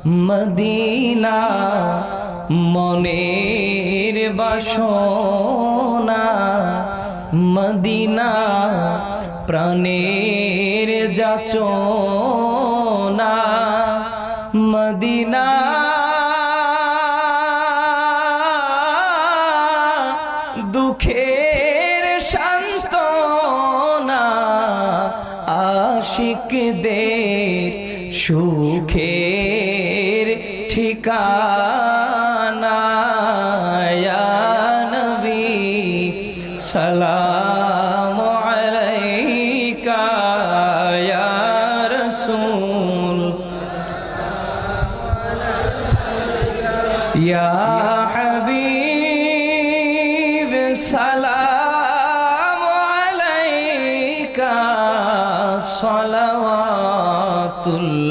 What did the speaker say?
Medina মনের বাসনা, Medina প্রাণের যাচনা, মদিনা দুঃখের সান্ত্বনা, আশিকদের সুখের ঠিকানা। ইয়া নবী সালাম আলাইকা, ইয়া রাসূল ইয়া হাবিব সালাম আলাইকা, সালাওয়াতুল্লাহ